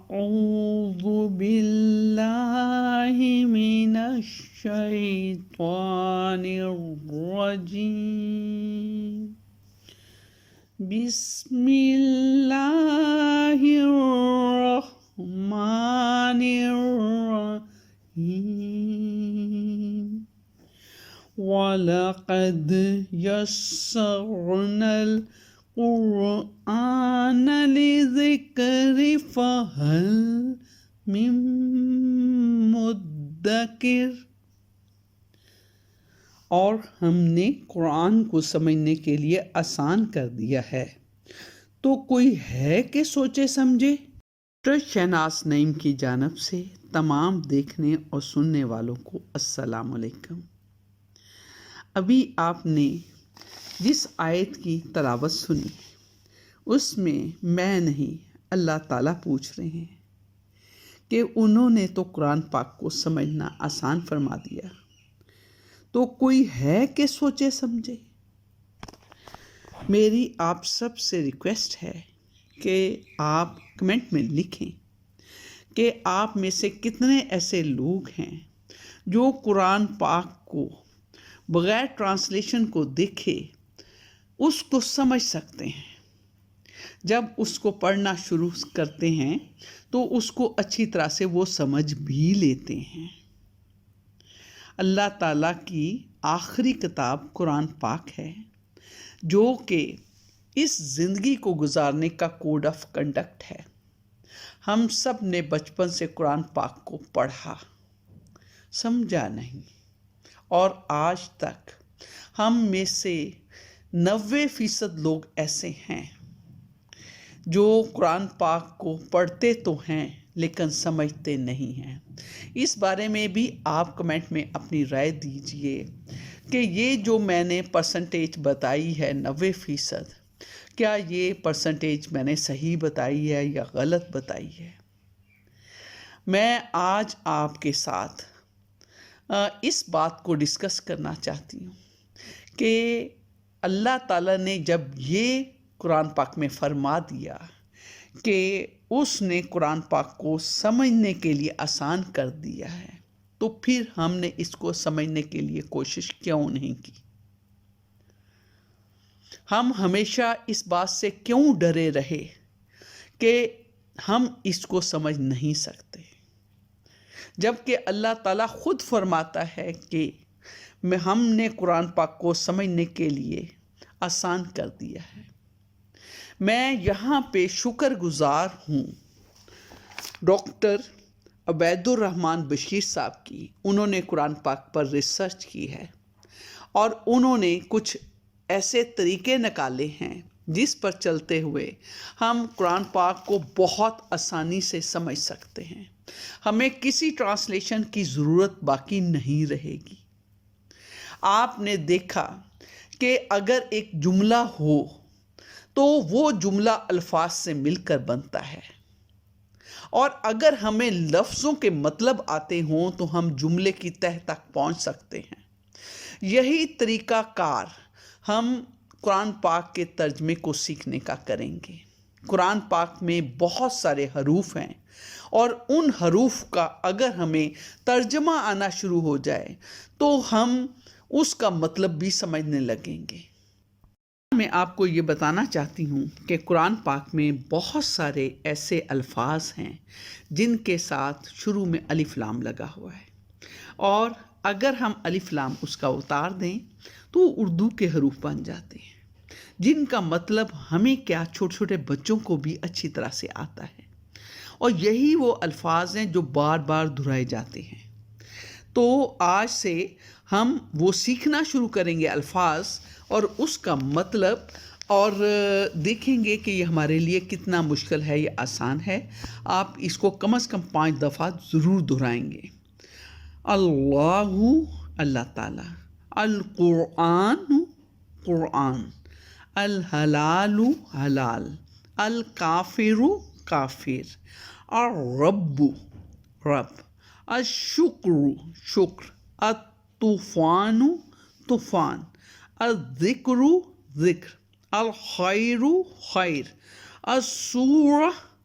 أعوذ بالله من الشيطان الرجيم بسم الله الرحمن الرحيم وَلَقَدْ يَسَّرْنَا الْقُرْآنَ لِلذِّكْرِ فَهَلْ مِن مُدَّكِرٍ، اور ہم نے قرآن کو سمجھنے کے لیے آسان کر دیا ہے، تو کوئی ہے کہ سوچے سمجھے؟ ڈاکٹر شہناز نعیم کی جانب سے تمام دیکھنے اور سننے والوں کو السلام علیکم۔ ابھی آپ نے جس آیت کی تلاوت سنی اس میں میں نہیں اللہ تعالیٰ پوچھ رہے ہیں کہ انہوں نے تو قرآن پاک کو سمجھنا آسان فرما دیا، تو کوئی ہے کہ سوچے سمجھے؟ میری آپ سب سے ریکویسٹ ہے کہ آپ کمنٹ میں لکھیں کہ آپ میں سے کتنے ایسے لوگ ہیں جو قرآن پاک کو بغیر ٹرانسلیشن کو دیکھے اس کو سمجھ سکتے ہیں، جب اس کو پڑھنا شروع کرتے ہیں تو اس کو اچھی طرح سے وہ سمجھ بھی لیتے ہیں۔ اللہ تعالیٰ کی آخری کتاب قرآن پاک ہے جو کہ اس زندگی کو گزارنے کا کوڈ آف کنڈکٹ ہے۔ ہم سب نے بچپن سے قرآن پاک کو پڑھا، سمجھا نہیں، اور آج تک ہم میں سے 90% لوگ ایسے ہیں جو قرآن پاک کو پڑھتے تو ہیں لیکن سمجھتے نہیں ہیں۔ اس بارے میں بھی آپ کمنٹ میں اپنی رائے دیجئے کہ یہ جو میں نے پرسنٹیج بتائی ہے 90%، کیا یہ پرسنٹیج میں نے صحیح بتائی ہے یا غلط بتائی ہے؟ میں آج آپ کے ساتھ اس بات کو ڈسکس کرنا چاہتی ہوں کہ اللہ تعالیٰ نے جب یہ قرآن پاک میں فرما دیا کہ اس نے قرآن پاک کو سمجھنے کے لیے آسان کر دیا ہے، تو پھر ہم نے اس کو سمجھنے کے لیے کوشش کیوں نہیں کی؟ ہم ہمیشہ اس بات سے کیوں ڈرے رہے کہ ہم اس کو سمجھ نہیں سکتے، جبکہ اللہ تعالیٰ خود فرماتا ہے کہ ہم نے قرآن پاک کو سمجھنے کے لیے آسان کر دیا ہے۔ میں یہاں پہ شکر گزار ہوں ڈاکٹر عبید الرحمن بشیر صاحب کی۔ انہوں نے قرآن پاک پر ریسرچ کی ہے اور انہوں نے کچھ ایسے طریقے نکالے ہیں جس پر چلتے ہوئے ہم قرآن پاک کو بہت آسانی سے سمجھ سکتے ہیں، ہمیں کسی ٹرانسلیشن کی ضرورت باقی نہیں رہے گی۔ آپ نے دیکھا کہ اگر ایک جملہ ہو تو وہ جملہ الفاظ سے مل کر بنتا ہے، اور اگر ہمیں لفظوں کے مطلب آتے ہوں تو ہم جملے کی تہ تک پہنچ سکتے ہیں۔ یہی طریقہ کار ہم قرآن پاک کے ترجمے کو سیکھنے کا کریں گے۔ قرآن پاک میں بہت سارے حروف ہیں اور ان حروف کا اگر ہمیں ترجمہ آنا شروع ہو جائے تو ہم اس کا مطلب بھی سمجھنے لگیں گے۔ میں آپ کو یہ بتانا چاہتی ہوں کہ قرآن پاک میں بہت سارے ایسے الفاظ ہیں جن کے ساتھ شروع میں الف لام لگا ہوا ہے، اور اگر ہم الف لام اس کا اتار دیں تو اردو کے حروف بن جاتے ہیں، جن کا مطلب ہمیں کیا چھوٹے چھوٹے بچوں کو بھی اچھی طرح سے آتا ہے، اور یہی وہ الفاظ ہیں جو بار بار دہرائے جاتے ہیں۔ تو آج سے ہم وہ سیکھنا شروع کریں گے الفاظ اور اس کا مطلب، اور دیکھیں گے کہ یہ ہمارے لیے کتنا مشکل ہے یا آسان ہے۔ آپ اس کو کم از کم 5 دفعہ ضرور دہرائیں گے۔ اللہ، اللہ تعالیٰ، القرآن، قرآن، الحلال، حلال، الکافر، کافر، الرب، رب، الشکر، شکر، الطوفان، طوفان، الذکر، ذکر، الخیر، خیر، السورہ،